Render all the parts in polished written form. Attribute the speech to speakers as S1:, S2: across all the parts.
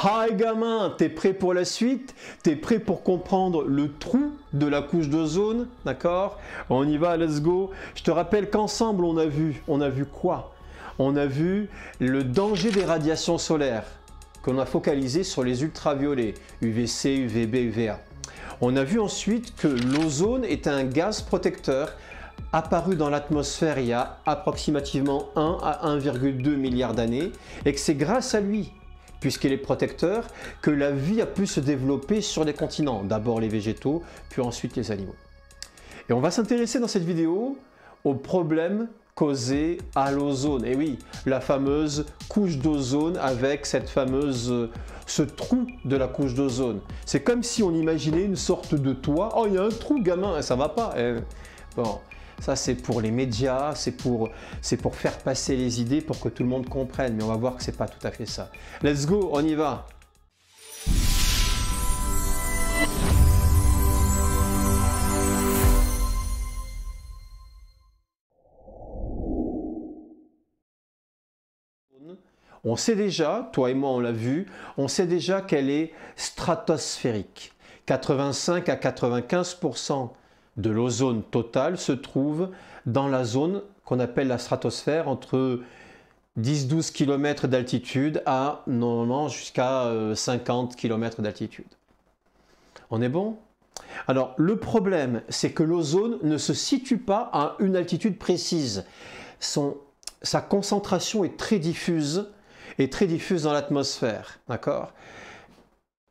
S1: Hi gamin, t'es prêt pour la suite? T'es prêt pour comprendre le trou de la couche d'ozone? D'accord? On y va, let's go. Je te rappelle qu'ensemble on a vu quoi? On a vu le danger des radiations solaires qu'on a focalisé sur les ultraviolets, UVC, UVB, UVA. On a vu ensuite que l'ozone est un gaz protecteur apparu dans l'atmosphère il y a approximativement 1 à 1,2 milliard d'années et que c'est grâce à lui, puisqu'il est protecteur, que la vie a pu se développer sur les continents. D'abord les végétaux, puis ensuite les animaux. Et on va s'intéresser dans cette vidéo aux problèmes causés à l'ozone. Et oui, la fameuse couche d'ozone avec ce trou de la couche d'ozone. C'est comme si on imaginait une sorte de toit. Oh, il y a un trou, gamin, ça va pas. Bon, ça c'est pour les médias, c'est pour faire passer les idées pour que tout le monde comprenne. Mais on va voir que c'est pas tout à fait ça. Let's go, on y va. On sait déjà, toi et moi on l'a vu, on sait déjà qu'elle est stratosphérique. 85 à 95% de l'ozone total se trouve dans la zone qu'on appelle la stratosphère, entre 10-12 km d'altitude à normalement jusqu'à 50 km d'altitude. On est bon? Alors le problème, c'est que l'ozone ne se situe pas à une altitude précise. Sa concentration est très diffuse dans l'atmosphère, d'accord?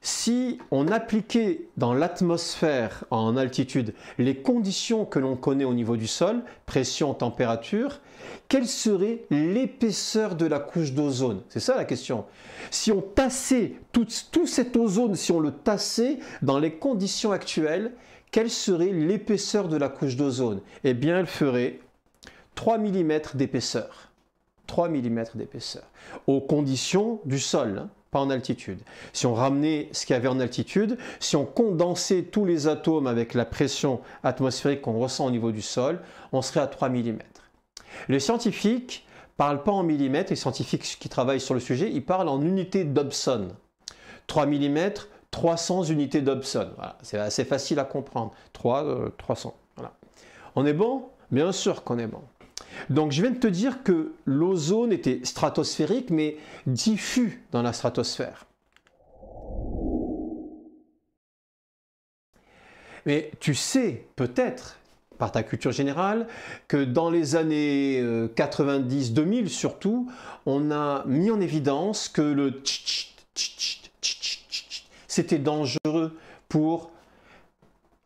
S1: Si on appliquait dans l'atmosphère en altitude les conditions que l'on connaît au niveau du sol, pression, température, quelle serait l'épaisseur de la couche d'ozone? C'est ça la question. Si on tassait tout cet ozone, si on le tassait dans les conditions actuelles, quelle serait l'épaisseur de la couche d'ozone? Eh bien, elle ferait 3 mm d'épaisseur. 3 mm d'épaisseur, aux conditions du sol, hein, pas en altitude. Si on ramenait ce qu'il y avait en altitude, si on condensait tous les atomes avec la pression atmosphérique qu'on ressent au niveau du sol, on serait à 3 mm. Les scientifiques ne parlent pas en millimètres, les scientifiques qui travaillent sur le sujet, ils parlent en unités Dobson. 3 mm, 300 unités Dobson. Voilà, c'est assez facile à comprendre. 300. Voilà. On est bon? Bien sûr qu'on est bon. Donc je viens de te dire que l'ozone était stratosphérique mais diffus dans la stratosphère. Mais tu sais peut-être, par ta culture générale, que dans les années 90-2000 surtout, on a mis en évidence que le c'était dangereux pour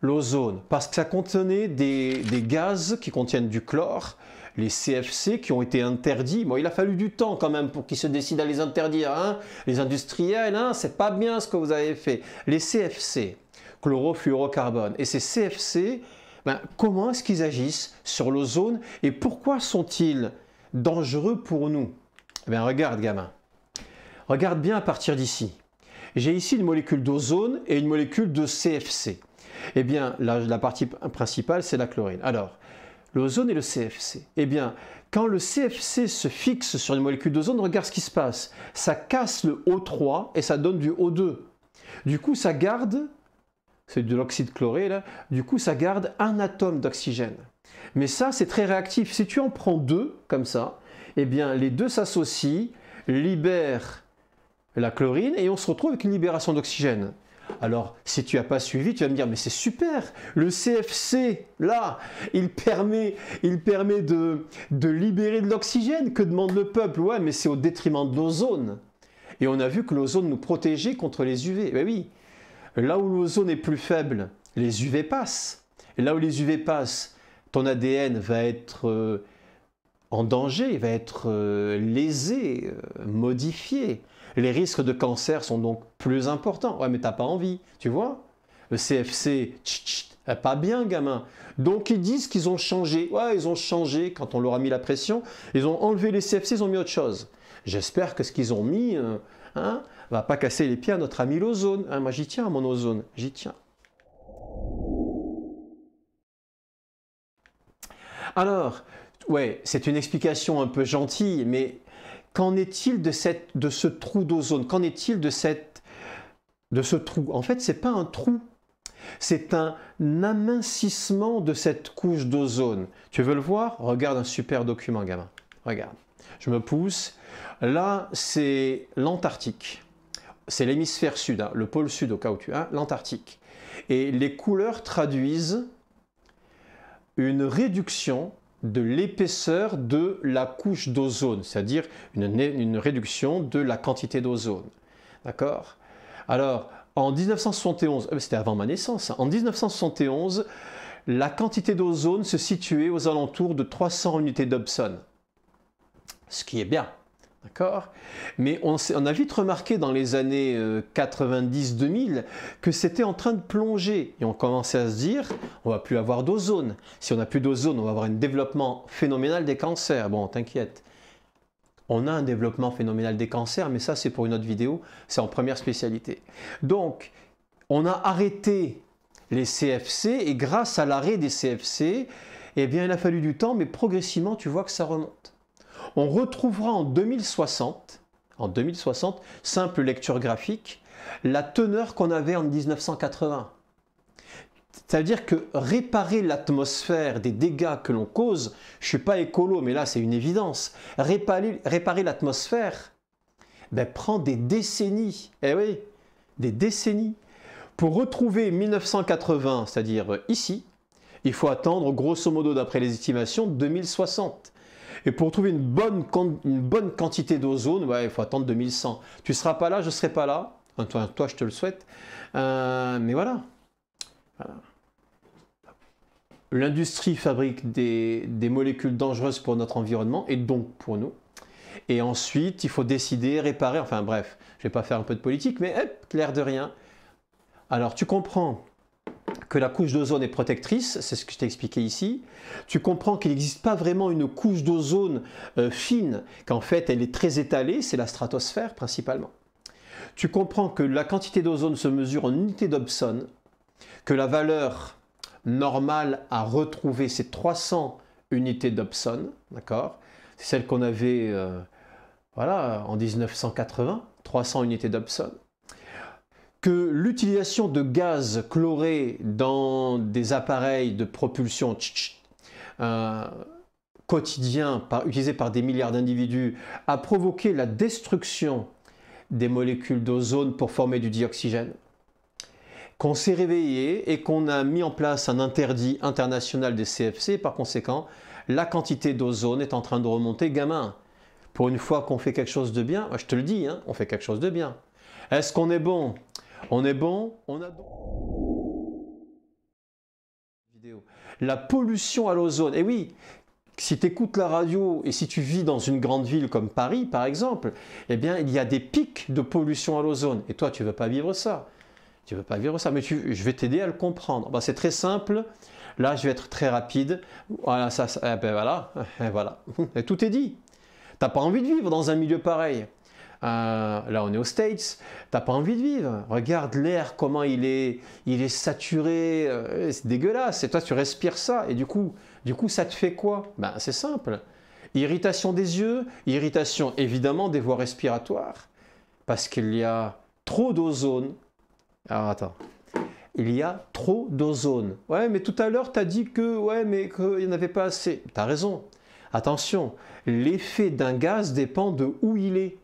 S1: l'ozone parce que ça contenait des gaz qui contiennent du chlore, les CFC qui ont été interdits. Bon, il a fallu du temps quand même pour qu'ils se décident à les interdire. Hein. Les industriels, hein, c'est pas bien ce que vous avez fait. Les CFC, chlorofluorocarbone, et ces CFC, ben, comment est-ce qu'ils agissent sur l'ozone et pourquoi sont-ils dangereux pour nous? Eh bien, regarde gamin, regarde bien à partir d'ici. J'ai ici une molécule d'ozone et une molécule de CFC. Eh bien, la partie principale, c'est la chlorine. Alors, l'ozone et le CFC. Eh bien, quand le CFC se fixe sur une molécule d'ozone, regarde ce qui se passe. Ça casse le O3 et ça donne du O2. Du coup, ça garde, c'est de l'oxyde chloré là, du coup, ça garde un atome d'oxygène. Mais ça, c'est très réactif. Si tu en prends deux, comme ça, eh bien, les deux s'associent, libèrent la chlorine et on se retrouve avec une libération d'oxygène. Alors, si tu n'as pas suivi, tu vas me dire, mais c'est super, le CFC, là, il permet de libérer de l'oxygène, que demande le peuple? Ouais, mais c'est au détriment de l'ozone. Et on a vu que l'ozone nous protégeait contre les UV. Ben oui, là où l'ozone est plus faible, les UV passent. Et là où les UV passent, ton ADN va être en danger, va être lésé, modifié. Les risques de cancer sont donc plus importants. Ouais, mais t'as pas envie, tu vois? Le CFC, pas bien, gamin. Donc ils disent qu'ils ont changé. Ouais, ils ont changé quand on leur a mis la pression. Ils ont enlevé les CFC, ils ont mis autre chose. J'espère que ce qu'ils ont mis va pas casser les pieds à notre ami l'ozone. Hein, moi, j'y tiens à mon ozone, j'y tiens. Alors, ouais, c'est une explication un peu gentille, mais qu'en est-il de ce trou d'ozone? Qu'en est-il de cette de ce trou. En fait, c'est pas un trou, c'est un amincissement de cette couche d'ozone. Tu veux le voir? Regarde un super document, gamin. Regarde. Je me pousse. Là, c'est l'Antarctique. C'est l'hémisphère sud, hein, le pôle sud au cas où tu as, l'Antarctique. Et les couleurs traduisent une réduction de l'épaisseur de la couche d'ozone, c'est-à-dire une réduction de la quantité d'ozone. D'accord? Alors, en 1971, c'était avant ma naissance, hein, en 1971, la quantité d'ozone se situait aux alentours de 300 unités Dobson, ce qui est bien. D'accord? Mais on a vite remarqué dans les années 90-2000 que c'était en train de plonger. Et on commençait à se dire, on ne va plus avoir d'ozone. Si on n'a plus d'ozone, on va avoir un développement phénoménal des cancers. Bon, t'inquiète. On a un développement phénoménal des cancers, mais ça c'est pour une autre vidéo, c'est en première spécialité. Donc, on a arrêté les CFC et grâce à l'arrêt des CFC, eh bien il a fallu du temps, mais progressivement tu vois que ça remonte. On retrouvera en 2060, simple lecture graphique, la teneur qu'on avait en 1980. C'est-à-dire que réparer l'atmosphère des dégâts que l'on cause, je ne suis pas écolo, mais là c'est une évidence, réparer l'atmosphère prend des décennies, eh oui, des décennies. Pour retrouver 1980, c'est-à-dire ici, il faut attendre grosso modo d'après les estimations 2060. Et pour trouver une bonne quantité d'ozone, il faut attendre 2100. Tu ne seras pas là, je ne serai pas là. Enfin, toi, je te le souhaite. Mais voilà. L'industrie fabrique des molécules dangereuses pour notre environnement et donc pour nous. Et ensuite, il faut décider, réparer. Enfin bref, je ne vais pas faire un peu de politique, mais l'air de rien. Alors, tu comprends que la couche d'ozone est protectrice, c'est ce que je t'ai expliqué ici. Tu comprends qu'il n'existe pas vraiment une couche d'ozone fine, qu'en fait elle est très étalée, c'est la stratosphère principalement. Tu comprends que la quantité d'ozone se mesure en unités Dobson, que la valeur normale à retrouver c'est 300 unités Dobson, d'accord? C'est celle qu'on avait voilà, en 1980, 300 unités Dobson. Que l'utilisation de gaz chloré dans des appareils de propulsion quotidiens utilisés par des milliards d'individus a provoqué la destruction des molécules d'ozone pour former du dioxygène. Qu'on s'est réveillé et qu'on a mis en place un interdit international des CFC, par conséquent, la quantité d'ozone est en train de remonter, gamin. Pour une fois qu'on fait quelque chose de bien, je te le dis, hein, on fait quelque chose de bien. Est-ce qu'on est bon? On est bon, on a la pollution à l'ozone. Et oui, si tu écoutes la radio et si tu vis dans une grande ville comme Paris, par exemple, eh bien, il y a des pics de pollution à l'ozone. Et toi, tu ne veux pas vivre ça. Tu ne veux pas vivre ça, mais je vais t'aider à le comprendre. Ben, c'est très simple. Là, je vais être très rapide. Voilà, voilà. Et tout est dit. Tu n'as pas envie de vivre dans un milieu pareil. Là on est aux States, t'as pas envie de vivre. Regarde l'air, comment il est saturé, c'est dégueulasse. Et toi tu respires ça et du coup ça te fait quoi? Ben c'est simple. Irritation des yeux, irritation évidemment des voies respiratoires, parce qu'il y a trop d'ozone. Alors attends. Il y a trop d'ozone. Ouais, mais tout à l'heure tu as dit que ouais, mais qu'il n'y en avait pas assez. Tu as raison. Attention, l'effet d'un gaz dépend de où il est.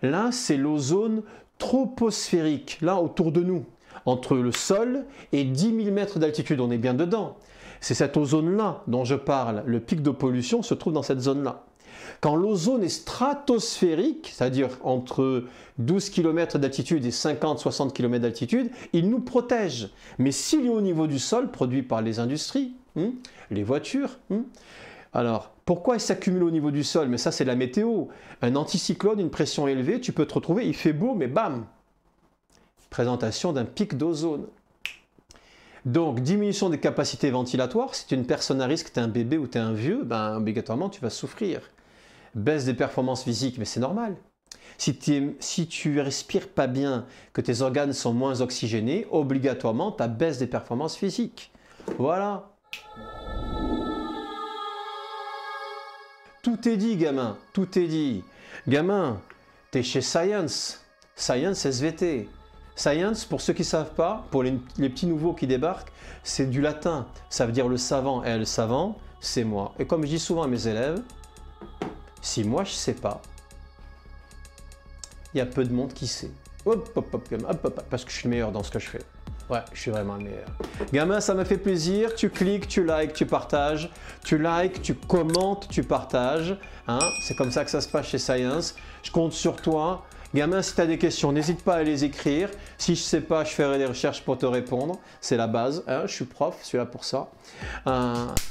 S1: Là, c'est l'ozone troposphérique, là autour de nous, entre le sol et 10 000 mètres d'altitude, on est bien dedans. C'est cette ozone-là dont je parle, le pic de pollution se trouve dans cette zone-là. Quand l'ozone est stratosphérique, c'est-à-dire entre 12 km d'altitude et 50-60 km d'altitude, il nous protège. Mais s'il est au niveau du sol, produit par les industries, les voitures, alors, pourquoi il s'accumule au niveau du sol? Mais ça, c'est la météo. Un anticyclone, une pression élevée, tu peux te retrouver, il fait beau, mais bam! Présentation d'un pic d'ozone. Donc, diminution des capacités ventilatoires. Si tu es une personne à risque, tu es un bébé ou tu es un vieux, ben, obligatoirement, tu vas souffrir. Baisse des performances physiques, mais c'est normal. Si tu respires pas bien, que tes organes sont moins oxygénés, obligatoirement, tu as baisse des performances physiques. Voilà. Tout est dit, gamin, tout est dit. Gamin, t'es chez Science, Science SVT. Science, pour ceux qui ne savent pas, pour les petits nouveaux qui débarquent, c'est du latin. Ça veut dire le savant. Et le savant, c'est moi. Et comme je dis souvent à mes élèves, si moi je ne sais pas, il y a peu de monde qui sait. Hop, hop, hop, hop, hop, parce que je suis le meilleur dans ce que je fais. Ouais, je suis vraiment le meilleur. Gamin, ça m'a fait plaisir. Tu cliques, tu likes, tu partages. Tu likes, tu commentes, tu partages. Hein, c'est comme ça que ça se passe chez Science. Je compte sur toi. Gamin, si tu as des questions, n'hésite pas à les écrire. Si je ne sais pas, je ferai des recherches pour te répondre. C'est la base. Hein, je suis prof, je suis là pour ça.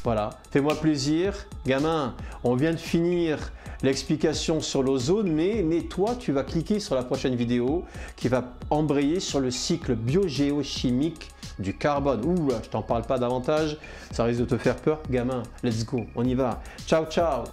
S1: Voilà, fais-moi plaisir. Gamin, on vient de finir l'explication sur l'ozone, mais toi, tu vas cliquer sur la prochaine vidéo qui va embrayer sur le cycle biogéochimique du carbone. Ouh là, je t'en parle pas davantage, ça risque de te faire peur. Gamin, let's go, on y va. Ciao, ciao.